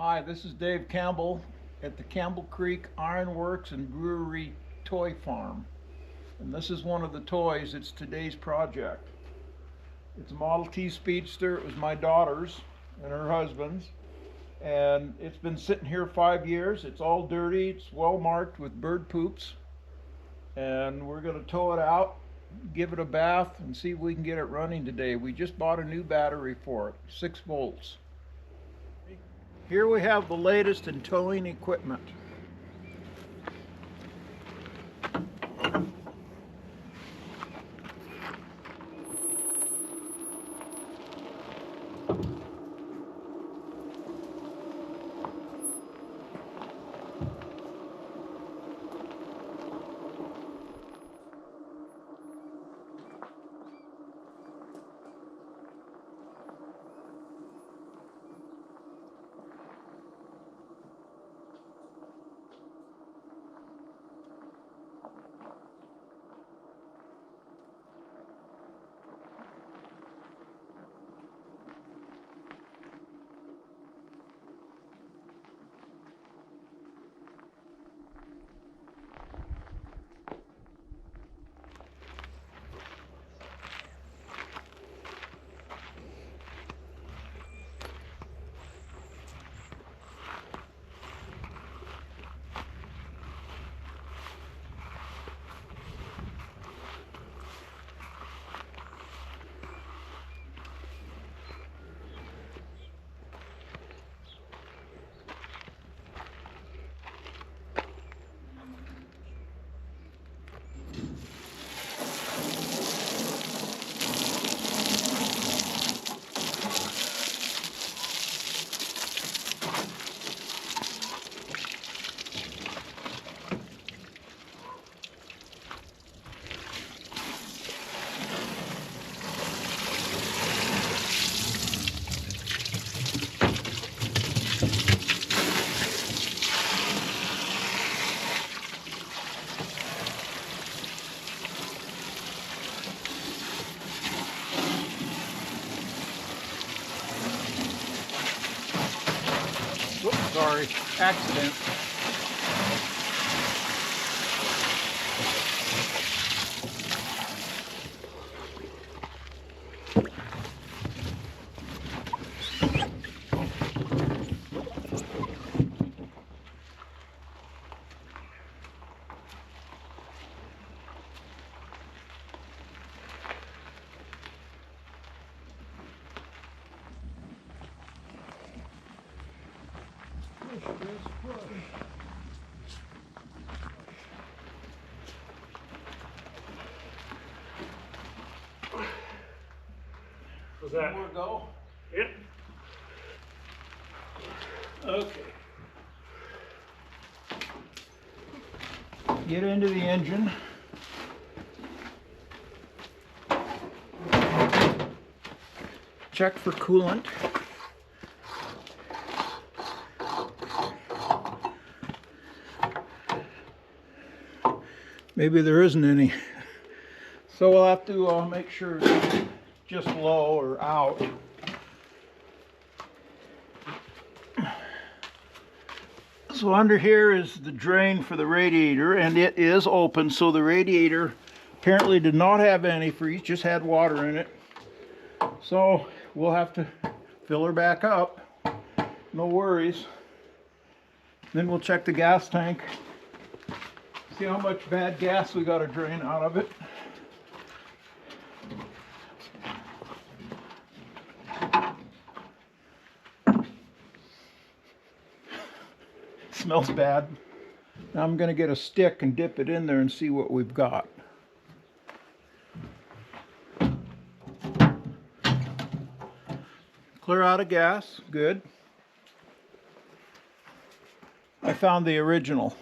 Hi, this is Dave Campbell at the Campbell Creek Iron Works and Brewery Toy Farm. And this is one of the toys. It's today's project. It's a Model T Speedster. It was my daughter's and her husband's. And it's been sitting here 5 years. It's all dirty. It's well marked with bird poops. And we're going to tow it out, give it a bath, and see if we can get it running today. We just bought a new battery for it, 6 volts. Here we have the latest in towing equipment. Whoops, sorry, accident. Was that? One more go? Yep. Okay. Get into the engine. Check for coolant. Maybe there isn't any. So we'll have to make sure it's just low or out. So under here is the drain for the radiator, and it is open, so the radiator apparently did not have antifreeze, just had water in it. So we'll have to fill her back up. No worries. Then we'll check the gas tank. See how much bad gas we got to drain out of it. Smells bad. Now I'm going to get a stick and dip it in there and see what we've got. Clear out of gas. Good. I found the original.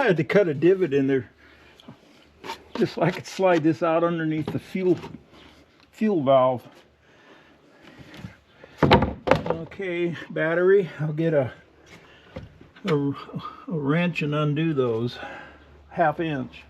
I had to cut a divot in there just so I could slide this out underneath the fuel valve. Okay, battery. I'll get a wrench and undo those, 1/2 inch.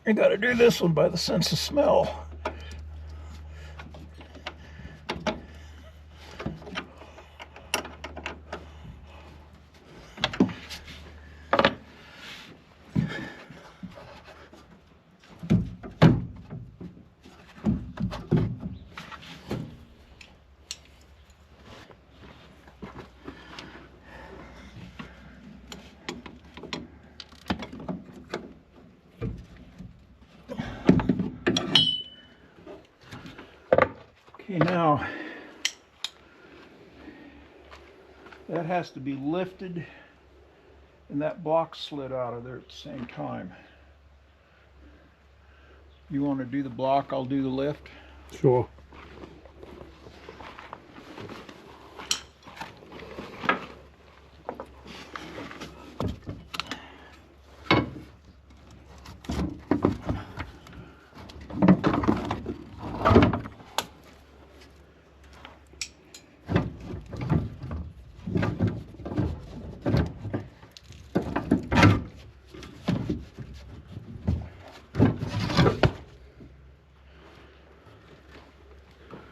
I gotta do this one by the sense of smell. Okay, now that has to be lifted and that block slid out of there at the same time. You want to do the block, I'll do the lift. Sure.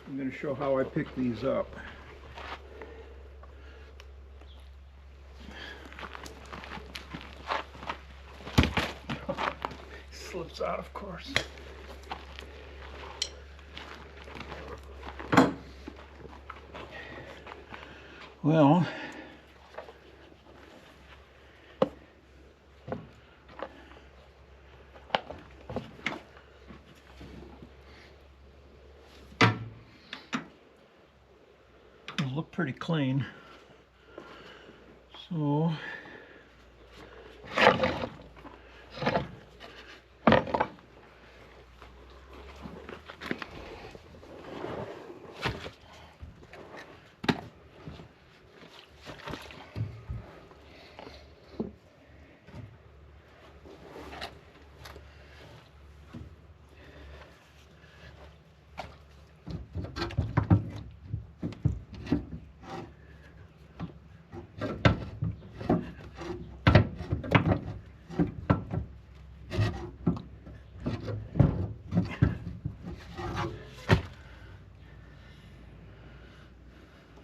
I'm going to show how I pick these up. Slips out, of course. Well, it'll look pretty clean. So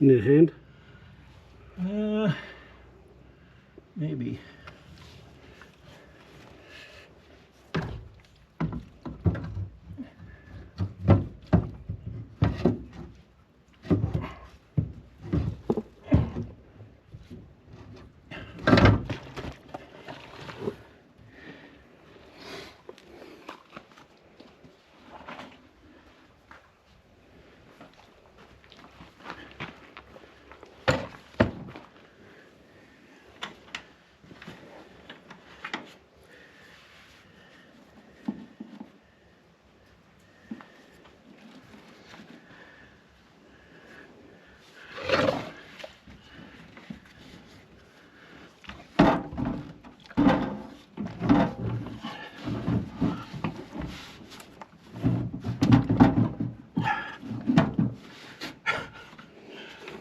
In your hand? Maybe.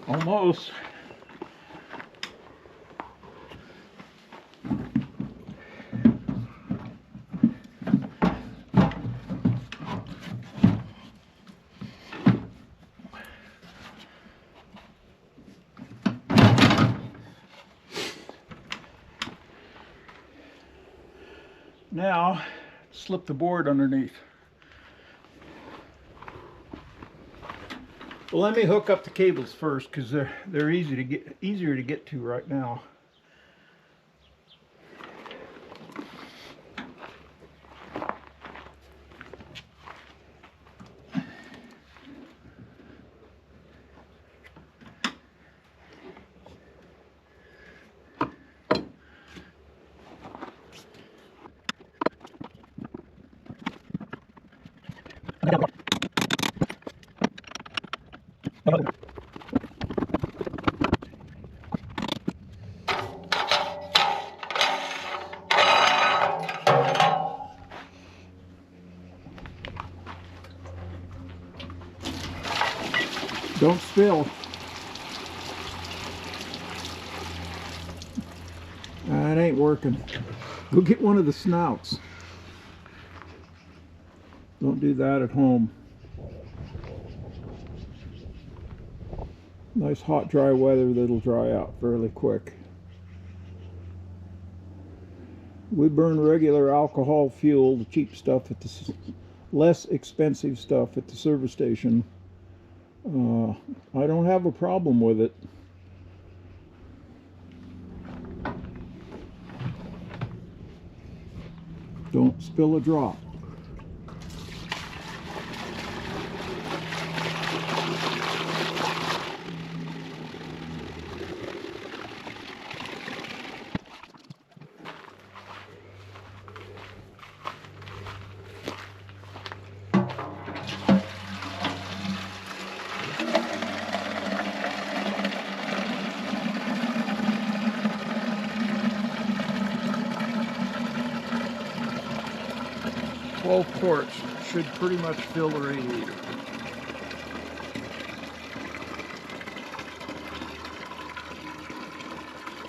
Almost. Now, slip the board underneath. Well, let me hook up the cables first because they're easier to get to right now. Don't spill. It ain't working. Go get one of the snouts. Don't do that at home. Nice hot dry weather that'll dry out fairly quick. We burn regular alcohol fuel, the cheap stuff at the less expensive stuff at the service station. I don't have a problem with it. Don't spill a drop. Both quarts should pretty much fill the radiator.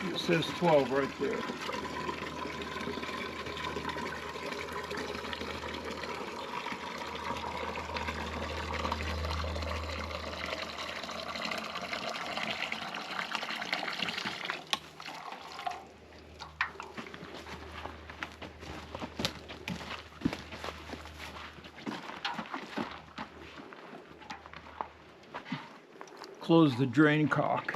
It says 12 right there. Close the drain cock.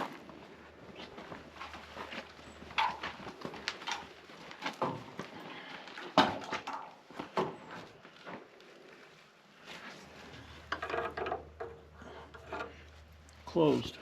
Closed.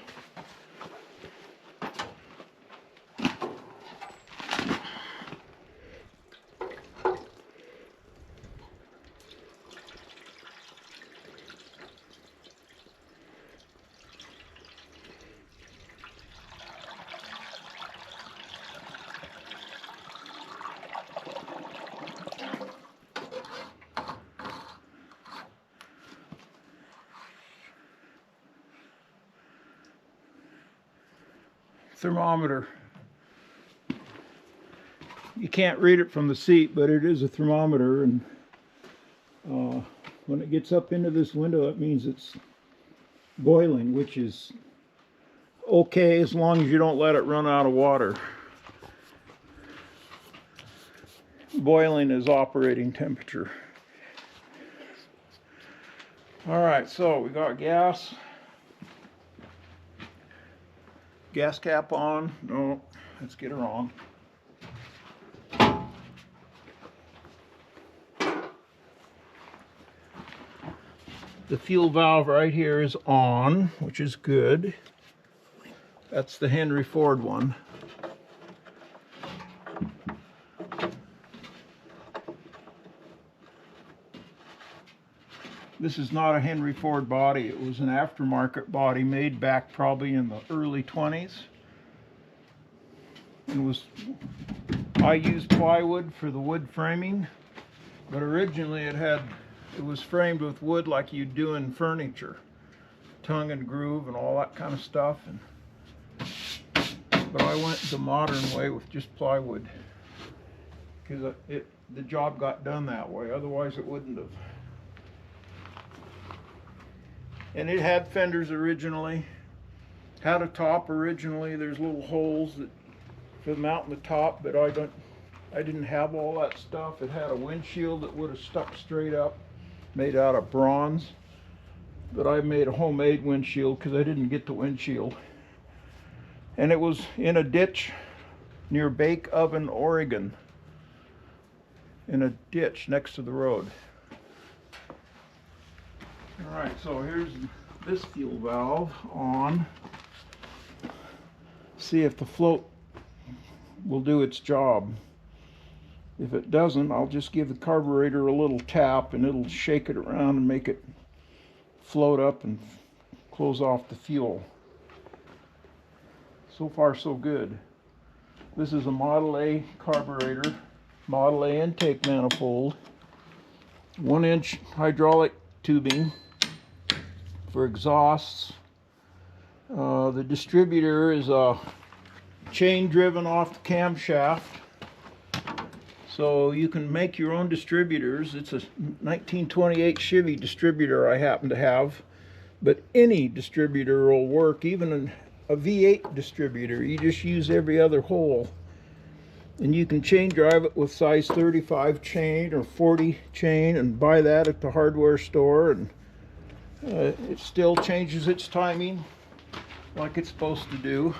Thermometer. You can't read it from the seat, but it is a thermometer, and when it gets up into this window, it means it's boiling, which is okay as long as you don't let it run out of water. Boiling is operating temperature. All right, so we got gas. Gas cap on. No, let's get her on. The fuel valve right here is on, which is good. That's the Henry Ford one. This is not a Henry Ford body. It was an aftermarket body made back probably in the early 20s. I used plywood for the wood framing, but originally it was framed with wood like you'd do in furniture, tongue and groove and all that kind of stuff. But I went the modern way with just plywood because the job got done that way. Otherwise, it wouldn't have. And it had fenders originally, had a top originally. There's little holes for mounting the top, but I didn't have all that stuff. It had a windshield that would have stuck straight up, made out of bronze. But I made a homemade windshield because I didn't get the windshield. And it was in a ditch near Bake Oven, Oregon, in a ditch next to the road. All right, so here's this fuel valve on. See if the float will do its job. If it doesn't, I'll just give the carburetor a little tap and it'll shake it around and make it float up and close off the fuel. So far so good. This is a Model A carburetor, Model A intake manifold, 1-inch hydraulic tubing for exhausts. The distributor is a chain driven off the camshaft, so you can make your own distributors. It's a 1928 Chevy distributor I happen to have, but any distributor will work, even a V8 distributor. You just use every other hole, and you can chain drive it with size 35 chain or 40 chain and buy that at the hardware store, and it still changes its timing like it's supposed to do.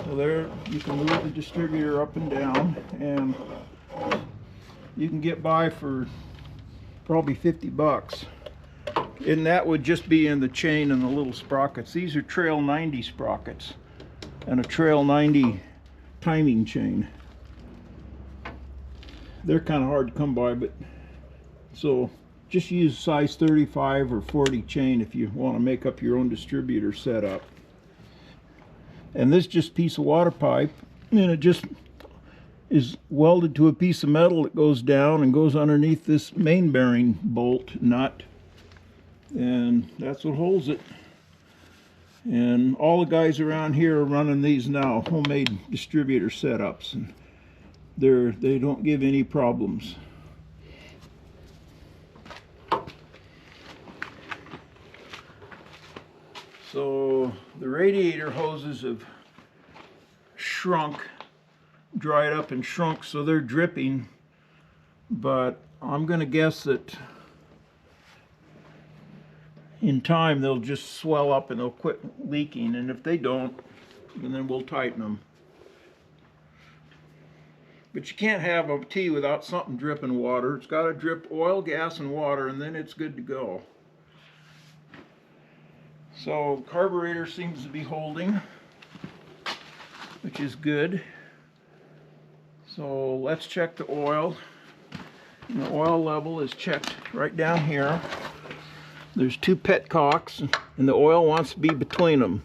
So there, you can move the distributor up and down, and you can get by for probably 50 bucks. And that would just be in the chain and the little sprockets. These are Trail 90 sprockets and a Trail 90 timing chain. They're kind of hard to come by, but so just use size 35 or 40 chain if you want to make up your own distributor setup. And this just piece of water pipe, and it just is welded to a piece of metal that goes down and goes underneath this main bearing bolt nut, and that's what holds it. And all the guys around here are running these now, homemade distributor setups, and they don't give any problems. So the radiator hoses have shrunk, dried up and shrunk, so they're dripping, but I'm going to guess that in time they'll just swell up and they'll quit leaking, and if they don't, then we'll tighten them. But you can't have a T without something dripping water. It's got to drip oil, gas, and water, and then it's good to go. So the carburetor seems to be holding, which is good. So let's check the oil. And the oil level is checked right down here. There's 2 petcocks, and the oil wants to be between them.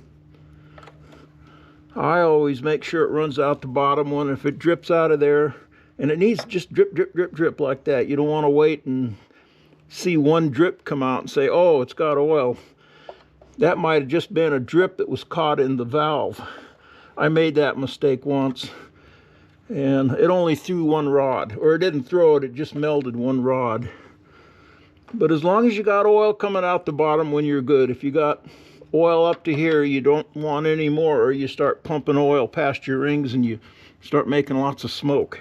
I always make sure it runs out the bottom one. If it drips out of there, and it needs to just drip, drip, drip, drip like that. You don't want to wait and see one drip come out and say, oh, it's got oil. That might have just been a drip that was caught in the valve. I made that mistake once, and it only threw 1 rod, or it didn't throw it, it just melded 1 rod. But as long as you got oil coming out the bottom, when you're good. If you got oil up to here, you don't want any more, or you start pumping oil past your rings and you start making lots of smoke.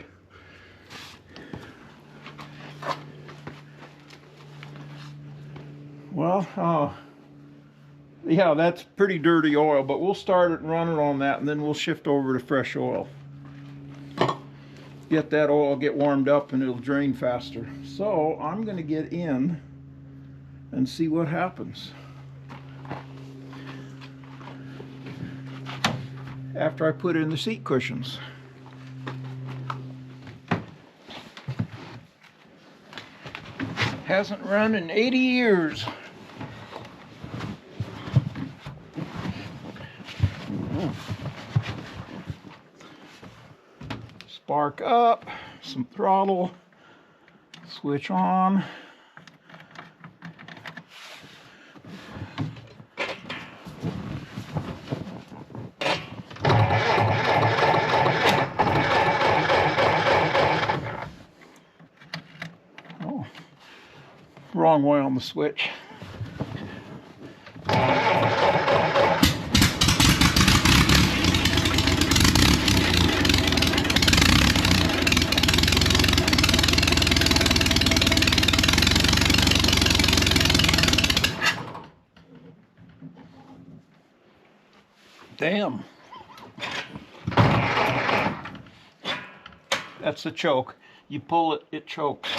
Well, yeah, that's pretty dirty oil, but we'll start it and run it on that, and then we'll shift over to fresh oil. Get that oil, get warmed up, and it'll drain faster. So I'm going to get in and see what happens after I put in the seat cushions. Hasn't run in 80 years. Spark up, some throttle, switch on. Oh, wrong way on the switch. Damn. That's the choke. You pull it, it chokes.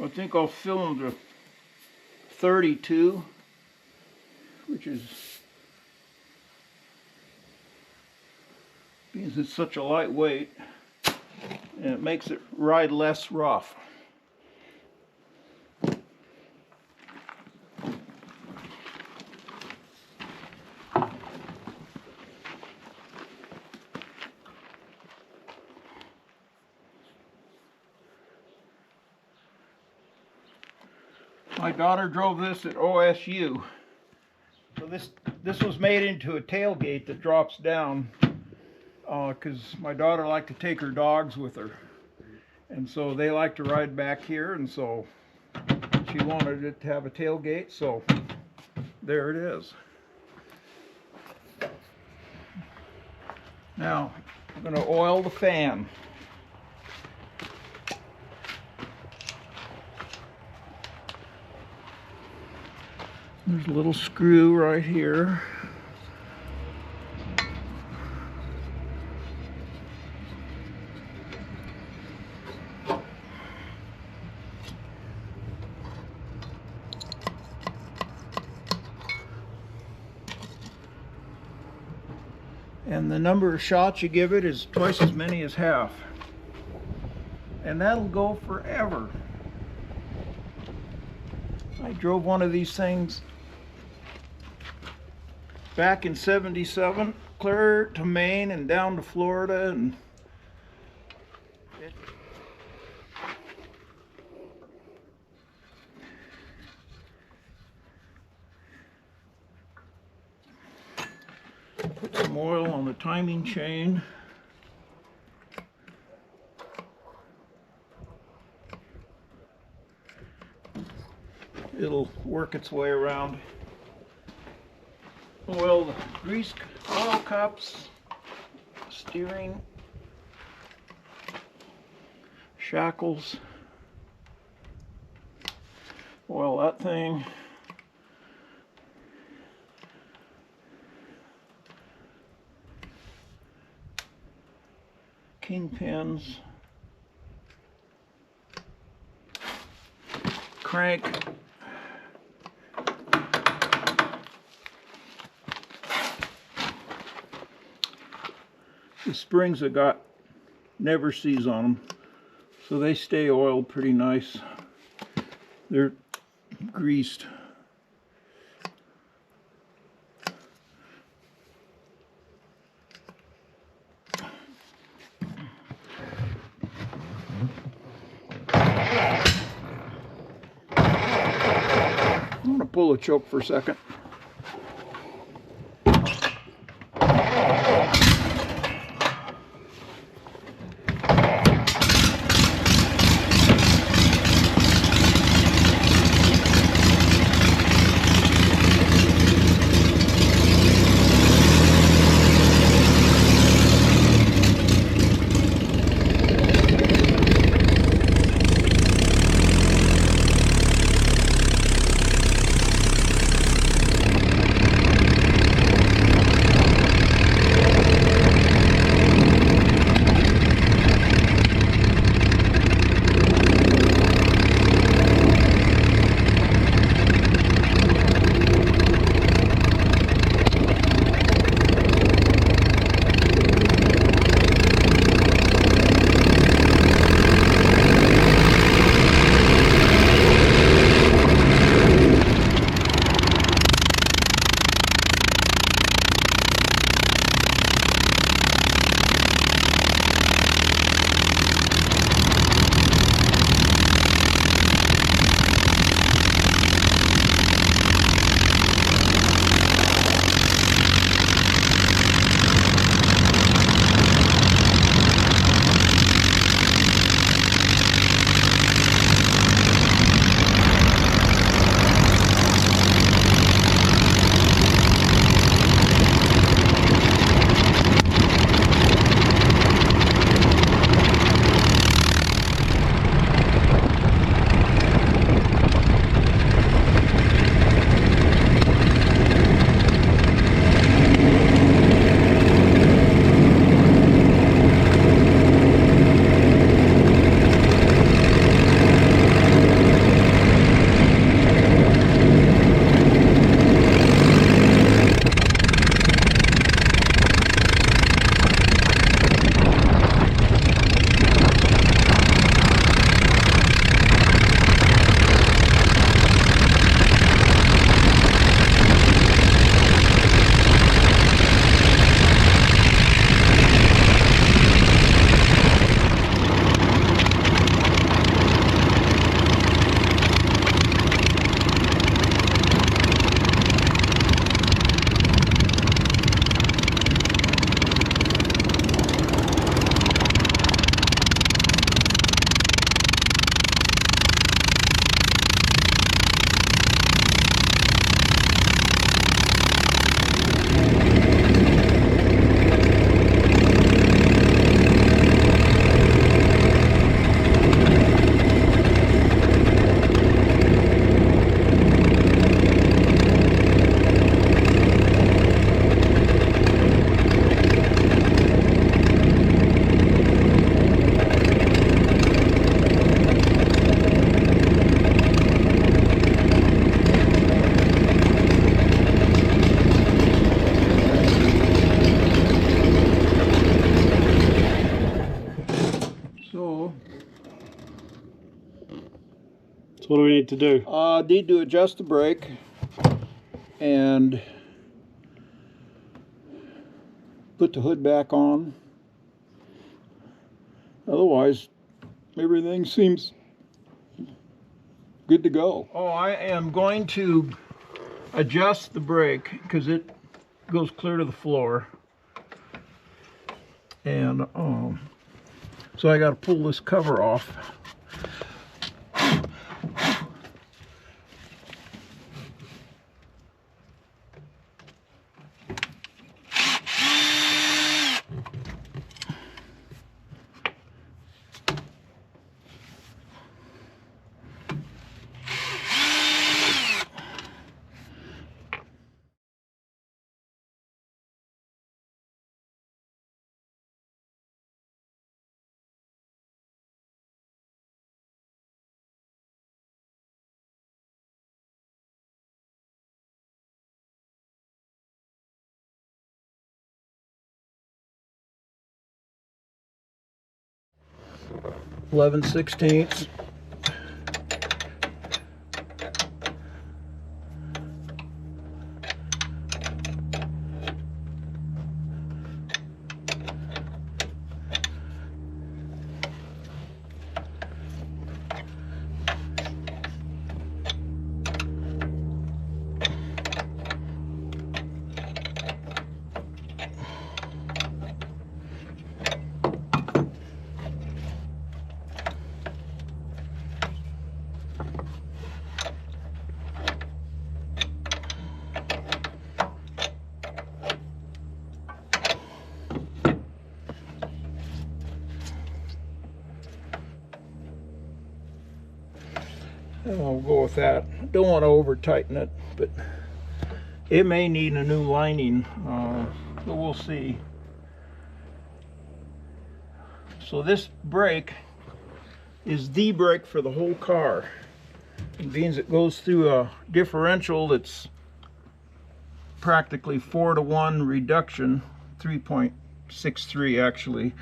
I think I'll fill them to 32, which is, because it's such a lightweight, and it makes it ride less rough. My daughter drove this at OSU. So this was made into a tailgate that drops down, because my daughter liked to take her dogs with her. And so they like to ride back here, and so she wanted it to have a tailgate, so there it is. Now, I'm going to oil the fan. There's a little screw right here. And the number of shots you give it is twice as many as half. And that'll go forever. I drove one of these things back in '77, clear to Maine and down to Florida, and put some oil on the timing chain. It'll work its way around. Oil the grease oil cups, steering, shackles, oil that thing. Kingpins, crank, the springs have got never sees on them, so they stay oiled pretty nice. They're greased. I'm going to pull the choke for a second. So what do we need to do? Need to adjust the brake and put the hood back on. Otherwise, everything seems good to go. Oh, I am going to adjust the brake because it goes clear to the floor. And so I got to pull this cover off. (11/16). And we'll go with that. Don't want to over tighten it, but it may need a new lining, but we'll see. So this brake is the brake for the whole car. It means it goes through a differential that's practically 4-to-1 reduction, 3.63 actually.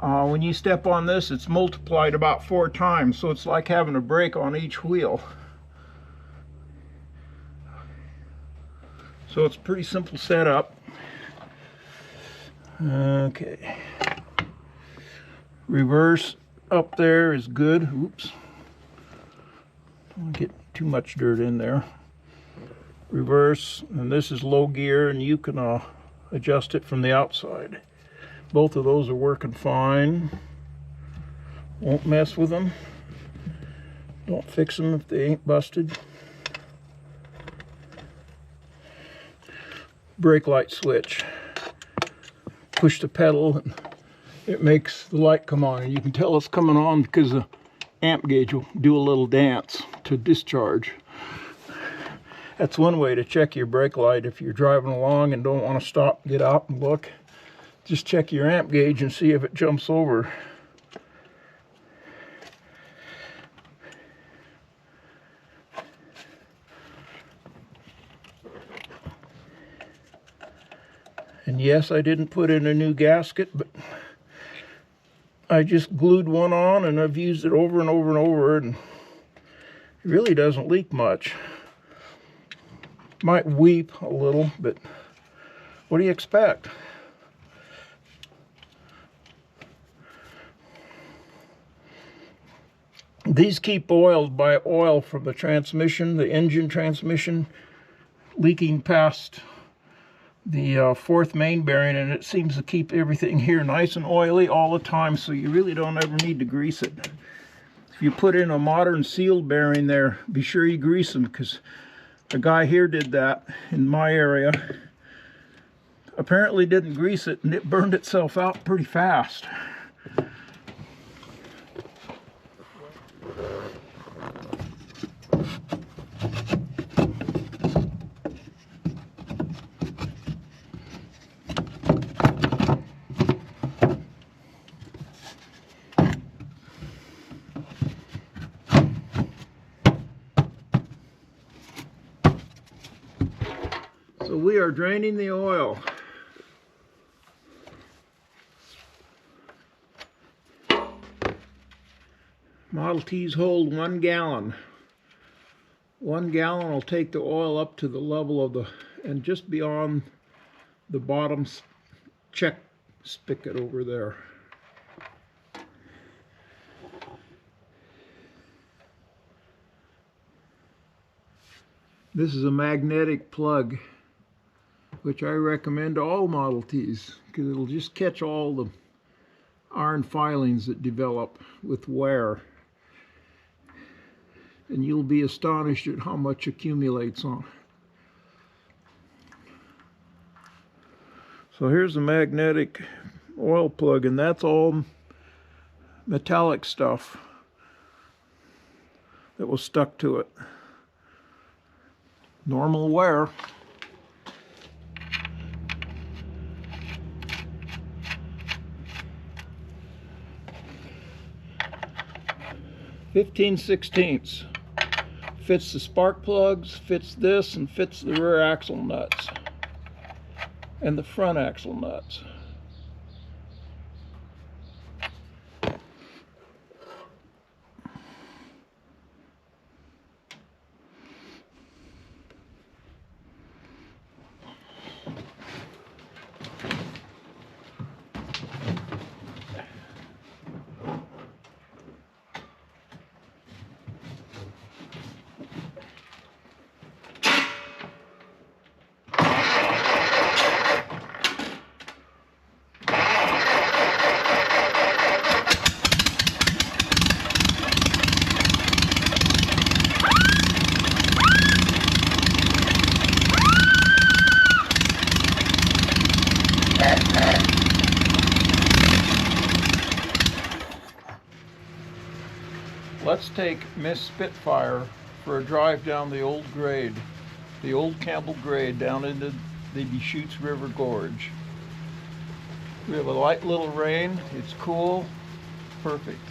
When you step on this, it's multiplied about 4 times, so it's like having a brake on each wheel. So it's a pretty simple setup. Okay. Reverse up there is good. Oops. Don't get too much dirt in there. Reverse, and this is low gear, and you can adjust it from the outside. Both of those are working fine. Won't mess with them. Don't fix them if they ain't busted. Brake light switch. Push the pedal and it makes the light come on. And you can tell it's coming on because the amp gauge will do a little dance to discharge. That's one way to check your brake light if you're driving along and don't want to stop, get out and look. Just check your amp gauge and see if it jumps over. And yes, I didn't put in a new gasket, but I just glued one on and I've used it over and over and over, and it really doesn't leak much. Might weep a little, but what do you expect? These keep oiled by oil from the transmission, the engine transmission, leaking past the fourth main bearing, and it seems to keep everything here nice and oily all the time, so you really don't ever need to grease it. If you put in a modern sealed bearing there, be sure you grease them, because a guy here did that in my area. Apparently didn't grease it, and it burned itself out pretty fast. So we are draining the oil. Model Ts hold 1 gallon. 1 gallon will take the oil up to the level of and just beyond the bottom check spigot over there. This is a magnetic plug, which I recommend to all Model Ts, because it'll just catch all the iron filings that develop with wear. And you'll be astonished at how much accumulates on. So here's a magnetic oil plug, and that's all metallic stuff that was stuck to it. Normal wear. .15/16 fits the spark plugs, fits this, and fits the rear axle nuts and the front axle nuts. Let's take Miss Spitfire for a drive down the old grade, the old Campbell grade down into the Deschutes River Gorge. We have a light little rain, it's cool, perfect.